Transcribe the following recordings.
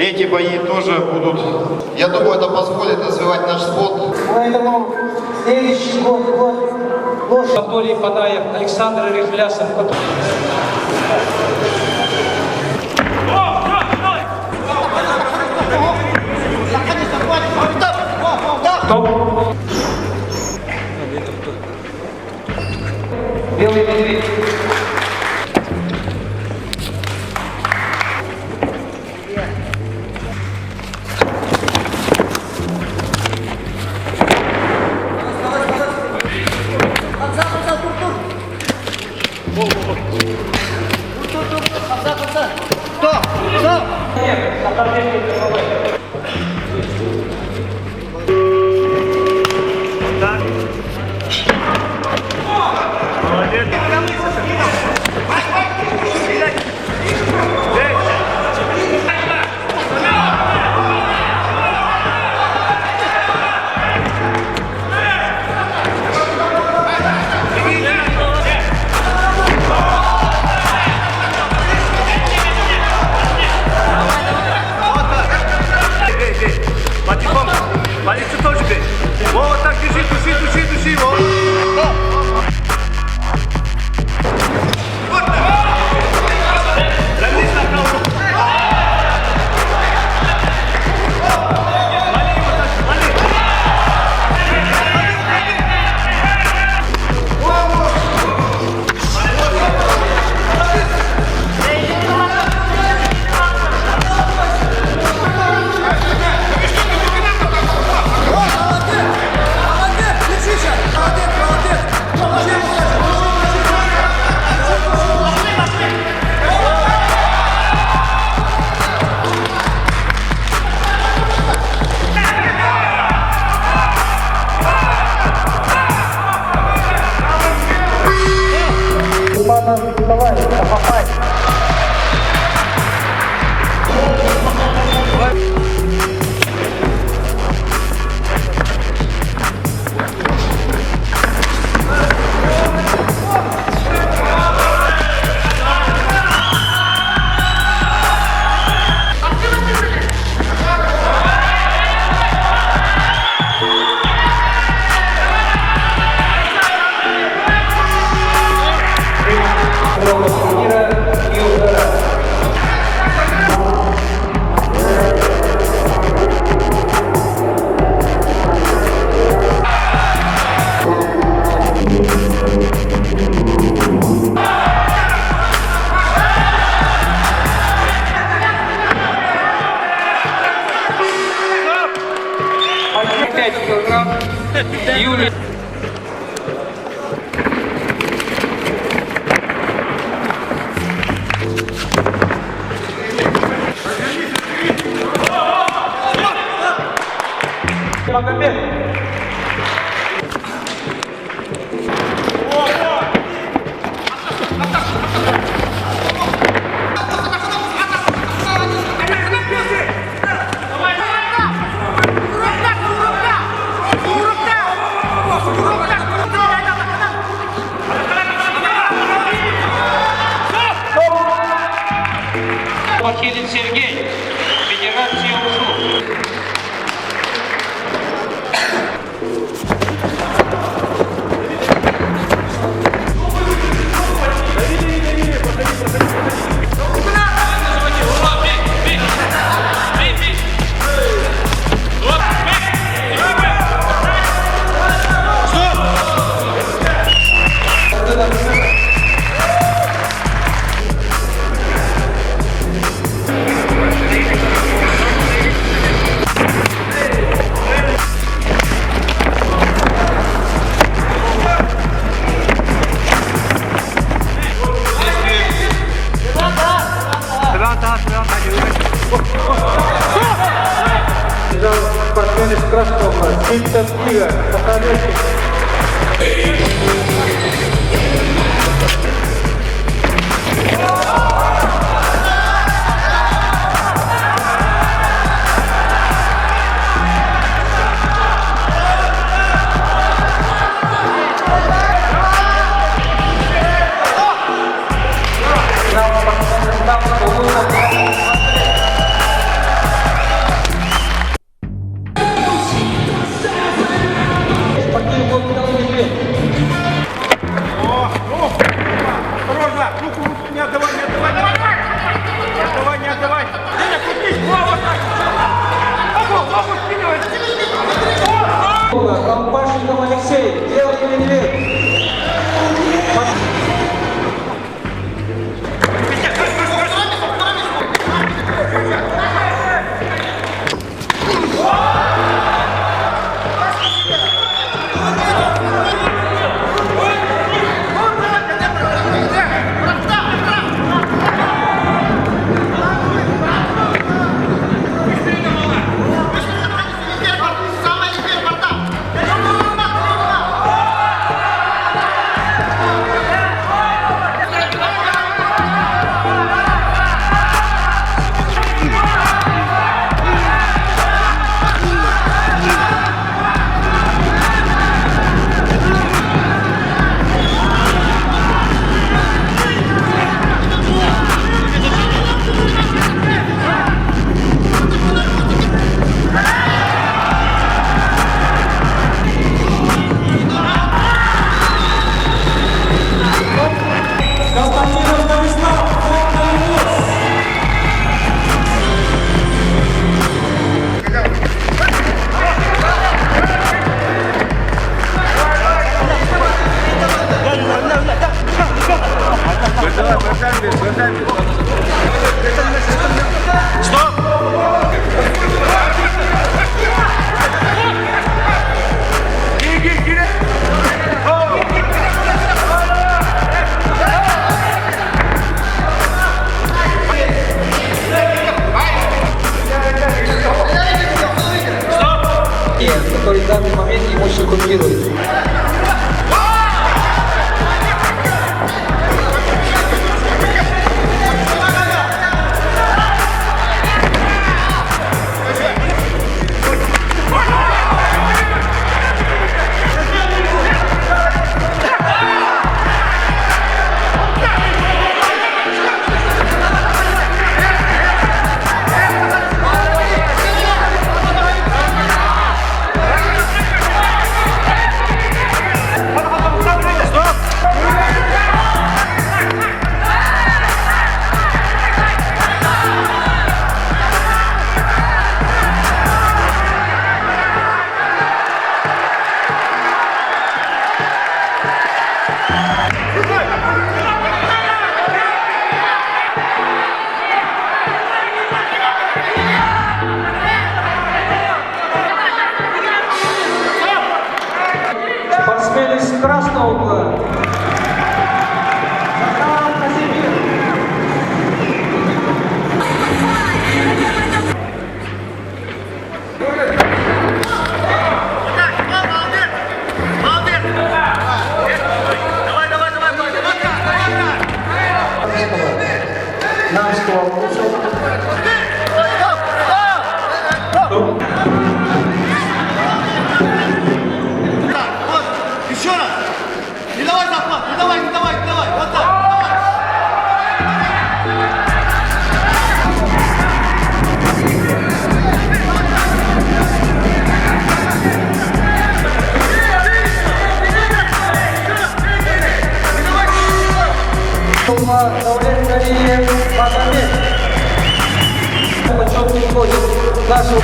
эти бои тоже будут, я думаю, это позволит развивать наш спорт. Поэтому следующий год Анатолий Панаев, Александр Рихлясов. Белый медведь. Давай, попай. Юлия. Магомед. Бахилин Сергей, Федерация УШУ. Спортсмен из Краснова, Сильтон Игорь, покажите. Магомед ему секундирует. Спортсмен из красного угла. Намского Еще раз! Не давай захват! Не давай! Вот так! Давай! Давлет Галиев Магомед. Почетный гость нашего.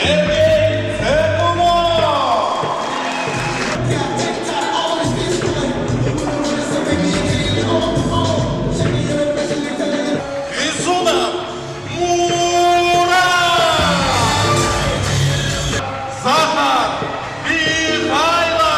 Сергій Цепунов. Ізунов Мурат. Захар Михайлов.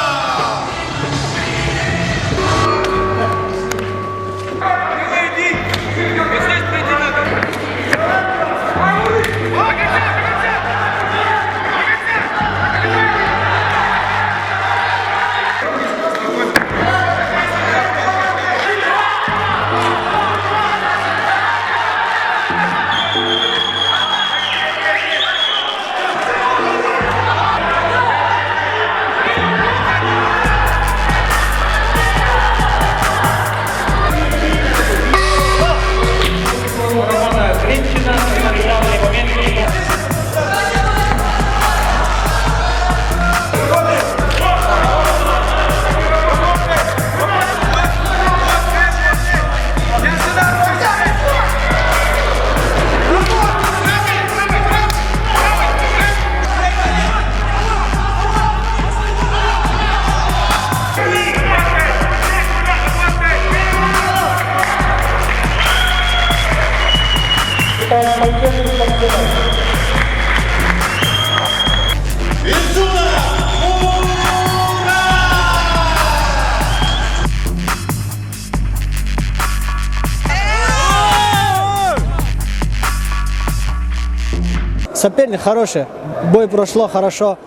Соперник хороший, бой прошло хорошо.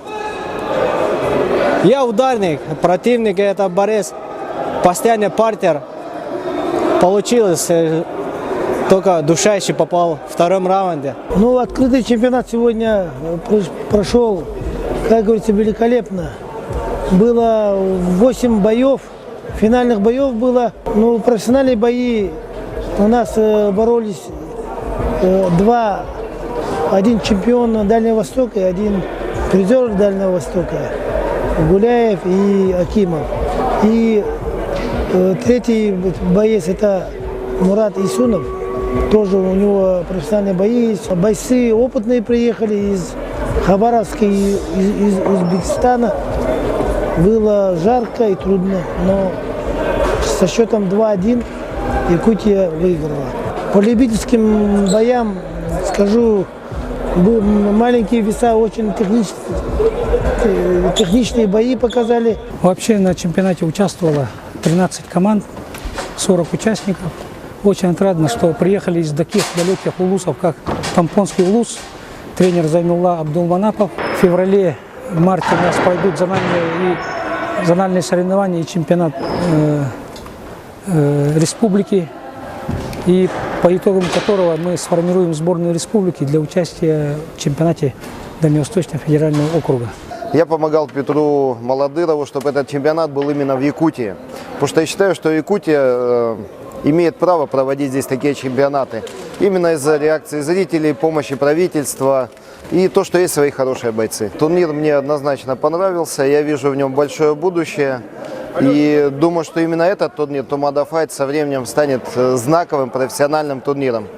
Я ударник, противник это борец, постоянный партнер. Получилось, только Душающий попал в втором раунде. Ну, открытый чемпионат сегодня прошел, как говорится, великолепно. Было 8 боев, финальных боев было. Ну, профессиональные бои у нас боролись два. Один чемпион Дальнего Востока и один призер Дальнего Востока. Гуляев и Акимов. И третий боец это Мурат Исунов. Тоже у него профессиональные бои есть. Бойцы опытные приехали из Хабаровска и из Узбекистана. Было жарко и трудно, но со счетом 2-1 Якутия выиграла. По любительским боям скажу, маленькие веса очень техничные бои показали. Вообще на чемпионате участвовало 13 команд, 40 участников. Очень отрадно, что приехали из таких далеких улусов, как Тампонский улус, тренер Зайнулла Абдулманапов. В феврале-марте у нас пройдут зональные соревнования и чемпионат республики, и по итогам которого мы сформируем сборную республики для участия в чемпионате Дальневосточного федерального округа. Я помогал Петру Молодырову, чтобы этот чемпионат был именно в Якутии. Потому что я считаю, что Якутия имеет право проводить здесь такие чемпионаты. Именно из-за реакции зрителей, помощи правительства и то, что есть свои хорошие бойцы. Турнир мне однозначно понравился, я вижу в нем большое будущее. И думаю, что именно этот турнир Тумада Файт со временем станет знаковым профессиональным турниром.